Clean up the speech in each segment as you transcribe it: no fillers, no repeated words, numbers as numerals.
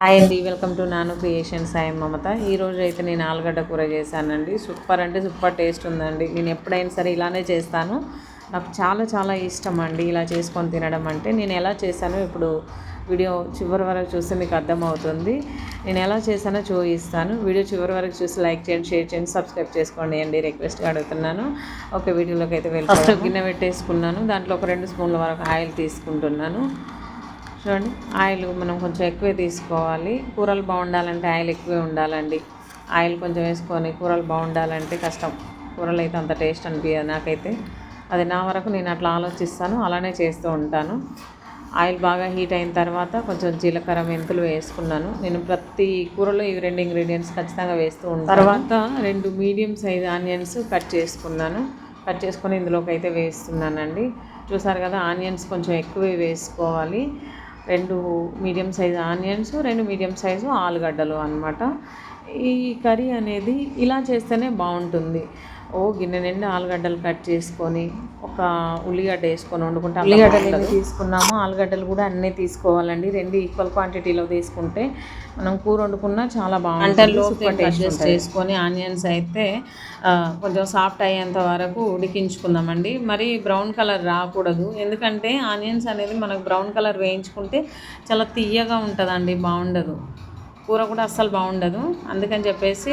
Hi అండి, welcome to నాను creations. I మమత. ఈరోజు అయితే నేను ఆలుగడ్డ కూర చేశానండి. సూపర్ అంటే సూపర్ టేస్ట్ ఉందండి. నేను ఎప్పుడైనా సరే ఇలానే చేస్తాను. నాకు చాలా చాలా ఇష్టం అండి ఇలా చేసుకొని తినడం. అంటే నేను ఎలా చేశానో ఇప్పుడు వీడియో చివరి వరకు చూస్తే మీకు అర్థమవుతుంది. నేను ఎలా చేశానో చూపిస్తాను. వీడియో చివరి వరకు చూసి లైక్ చేయండి, షేర్ చేయండి, సబ్స్క్రైబ్ చేసుకోండి అండి, రిక్వెస్ట్గా అడుగుతున్నాను. ఒక వీడియోలోకి అయితే వెళ్ళి ఫస్ట్ గిన్నె పెట్టేసుకున్నాను. దాంట్లో ఒక 2 స్పూన్ల వరకు ఆయిల్ తీసుకుంటున్నాను. చూడండి, ఆయిల్ మనం కొంచెం ఎక్కువే తీసుకోవాలి. కూరలు బాగుండాలంటే ఆయిల్ ఎక్కువే ఉండాలండి. ఆయిల్ కొంచెం వేసుకొని కూరలు బాగుండాలంటే కష్టం. కూరలు అయితే అంత టేస్ట్ అనిపించదు నాకైతే. అది నా వరకు నేను అట్లా ఆలోచిస్తాను, అలానే చేస్తూ ఉంటాను. ఆయిల్ బాగా హీట్ అయిన తర్వాత కొంచెం జీలకర్ర, మెంతులు వేసుకున్నాను. నేను ప్రతి కూరలో ఈ 2 ఇంగ్రీడియంట్స్ ఖచ్చితంగా వేస్తూ ఉంటాను. తర్వాత 2 మీడియం సైజ్ ఆనియన్స్ కట్ చేసుకున్నాను. కట్ చేసుకొని ఇందులోకి అయితే వేస్తున్నానండి. చూసారు కదా, ఆనియన్స్ కొంచెం ఎక్కువే వేసుకోవాలి. 2 medium size onions, 2 medium size ఆలుగడ్డలు అన్నమాట. ఈ కర్రీ అనేది ఇలా చేస్తేనే బాగుంటుంది. గిన్నె నిండా ఆలుగడ్డలు కట్ చేసుకొని ఒక ఉల్లిగడ్డ వేసుకొని వండుకుంటే, ఉల్లిగడ్డలు ఎన్ని తీసుకున్నామో ఆలుగడ్డలు కూడా అన్నీ తీసుకోవాలండి. 2 ఈక్వల్ క్వాంటిటీలో తీసుకుంటే మనం కూర వండుకున్నా చాలా బాగుంటుంది. సూపర్ టేస్ట్ చేసుకొని ఆనియన్స్ అయితే కొంచెం సాఫ్ట్ అయ్యేంత వరకు ఉడికించుకుందామండి. మరి బ్రౌన్ కలర్ రాకూడదు, ఎందుకంటే ఆనియన్స్ అనేది మనకు బ్రౌన్ కలర్ వేయించుకుంటే చాలా తియ్యగా ఉంటుందండి, బాగుండదు. కూర కూడా అస్సలు బాగుండదు. అందుకని చెప్పేసి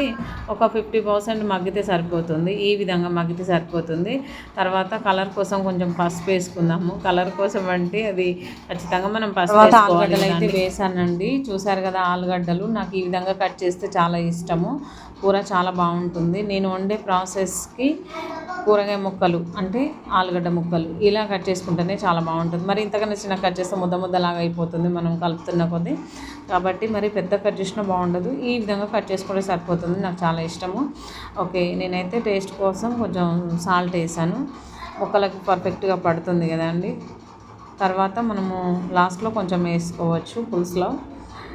ఒక 50% మగ్గితే సరిపోతుంది. ఈ విధంగా మగ్గితే సరిపోతుంది. తర్వాత కలర్ కోసం కొంచెం పసుపు వేసుకుందాము. కలర్ కోసం అంటే అది ఖచ్చితంగా మనం పసుపు ఆలుగడ్డలు అయితే వేసానండి. చూసారు కదా, ఆలుగడ్డలు నాకు ఈ విధంగా కట్ చేస్తే చాలా ఇష్టము. కూర చాలా బాగుంటుంది. నేను వండే ప్రాసెస్కి కూరగాయ ముక్కలు అంటే ఆలుగడ్డ ముక్కలు ఇలా కట్ చేసుకుంటేనే చాలా బాగుంటుంది. మరి ఇంతకన్నా చిన్న కట్ చేస్తే ముద్దలాగా అయిపోతుంది మనం కలుపుతున్న కొద్దీ. కాబట్టి మరి పెద్ద కట్ చేసినా బాగుండదు. ఈ విధంగా కట్ చేసుకుంటే సరిపోతుంది. నాకు చాలా ఇష్టము. ఓకే, నేనైతే టేస్ట్ కోసం కొంచెం సాల్ట్ వేసాను. ముక్కలకి పర్ఫెక్ట్గా పడుతుంది కదండి. తర్వాత మనము లాస్ట్లో కొంచెం వేసుకోవచ్చు పులుసులో.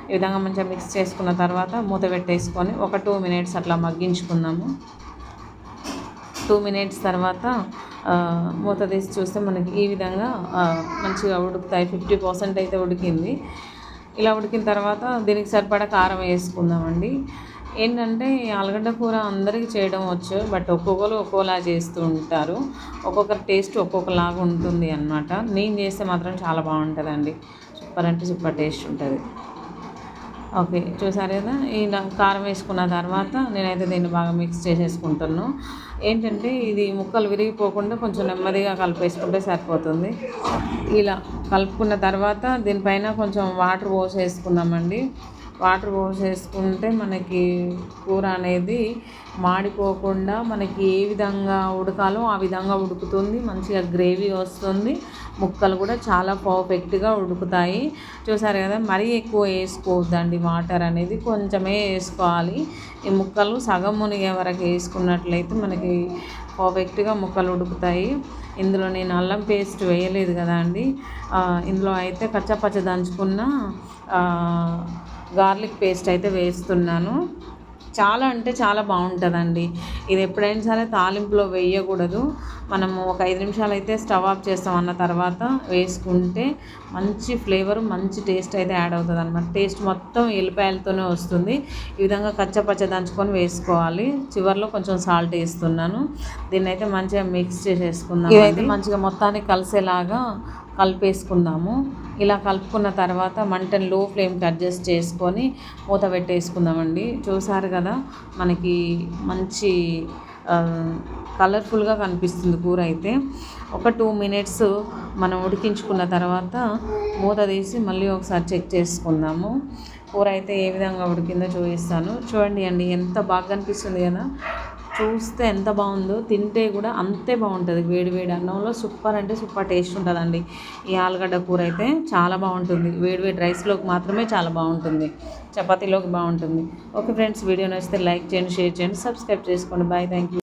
ఈ విధంగా మంచిగా మిక్స్ చేసుకున్న తర్వాత మూత పెట్టేసుకొని ఒక 2 మినిట్స్ అట్లా మగ్గించుకుందాము. 2 మినిట్స్ తర్వాత మూత తీసి చూస్తే మనకి ఈ విధంగా మంచిగా ఉడుకుతాయి. 50% అయితే ఉడికింది. ఇలా ఉడికిన తర్వాత దీనికి సరిపడా కారం వేసుకుందామండి. ఏంటంటే ఆలుగడ్డ కూర అందరికీ చేయడం వచ్చు, బట్ ఒక్కొక్కరు ఒక్కోలా చేస్తూ ఉంటారు. ఒక్కొక్కరి టేస్ట్ ఒక్కొక్కలాగా ఉంటుంది అన్నమాట. నేను చేస్తే మాత్రం చాలా బాగుంటుందండి. సూపర్ అంటే సూపర్ టేస్ట్ ఉంటుంది. ఓకే, చూసారు కదా, ఇలా కారం వేసుకున్న తర్వాత నేనైతే దీన్ని బాగా మిక్స్ చేసేసుకుంటున్నాను. ఏంటంటే ఇది ముక్కలు విరిగిపోకుండా కొంచెం నెమ్మదిగా కలిపేసుకుంటే సరిపోతుంది. ఇలా కలుపుకున్న తర్వాత దీనిపైన కొంచెం వాటర్ పోసేసుకుందామండి. వాటర్ పోసేసుకుంటే మనకి కూర అనేది మాడిపోకుండా మనకి ఏ విధంగా ఉడకాలో ఆ విధంగా ఉడుకుతుంది. మంచిగా గ్రేవీ వస్తుంది. ముక్కలు కూడా చాలా పర్ఫెక్ట్గా ఉడుకుతాయి. చూసారు కదా, మరీ ఎక్కువ వేసుకోవద్దండి. వాటర్ అనేది కొంచెమే వేసుకోవాలి. ఈ ముక్కలు సగం మునిగే వరకు వేసుకున్నట్లయితే మనకి పర్ఫెక్ట్గా ముక్కలు ఉడుకుతాయి. ఇందులో నేను అల్లం పేస్ట్ వేయలేదు కదా అండి. ఇందులో అయితే కచ్చపచ్చ దంచుకున్న గార్లిక్ పేస్ట్ అయితే వేస్తున్నాను. చాలా అంటే చాలా బాగుంటుందండి. ఇది ఎప్పుడైనా సరే తాలింపులో వేయకూడదు. మనము ఒక 5 నిమిషాలు అయితే స్టవ్ ఆఫ్ చేస్తాం అన్న తర్వాత వేసుకుంటే మంచి ఫ్లేవర్, మంచి టేస్ట్ అయితే యాడ్ అవుతుంది అన్నమాట. టేస్ట్ మొత్తం ఎల్లిపాయలతోనే వస్తుంది. ఈ విధంగా కచ్చపచ్చ దంచుకొని వేసుకోవాలి. చివరిలో కొంచెం సాల్ట్ వేస్తున్నాను. దీన్ని అయితే మంచిగా మిక్స్ చేసేసుకుందాం. ఇదైతే మంచిగా మొత్తానికి కలిసేలాగా కలిపేసుకుందాము. ఇలా కలుపుకున్న తర్వాత మంటను లో ఫ్లేమ్కి అడ్జస్ట్ చేసుకొని మూత పెట్టేసుకుందామండి. చూసారు కదా, మనకి మంచి కలర్ఫుల్గా కనిపిస్తుంది కూర అయితే. ఒక 2 మినిట్స్ మనం ఉడికించుకున్న తర్వాత మూత తీసి మళ్ళీ ఒకసారి చెక్ చేసుకుందాము. కూర అయితే ఏ విధంగా ఉడికిందో చూపిస్తాను. చూడండి అండి, ఎంత బాగా కనిపిస్తుంది కదా. చూస్తే ఎంత బాగుందో, తింటే కూడా అంతే బాగుంటుంది. వేడి వేడి అన్నంలో సూపర్ అంటే సూపర్ టేస్ట్ ఉంటుందండి. ఈ ఆలుగడ్డ కూర అయితే చాలా బాగుంటుంది. వేడి వేడి రైస్లోకి మాత్రమే చాలా బాగుంటుంది, చపాతీలోకి బాగుంటుంది. ఓకే ఫ్రెండ్స్, వీడియో నచ్చితే లైక్ చేయండి, షేర్ చేయండి, సబ్స్క్రైబ్ చేసుకోండి. Bye, thank you.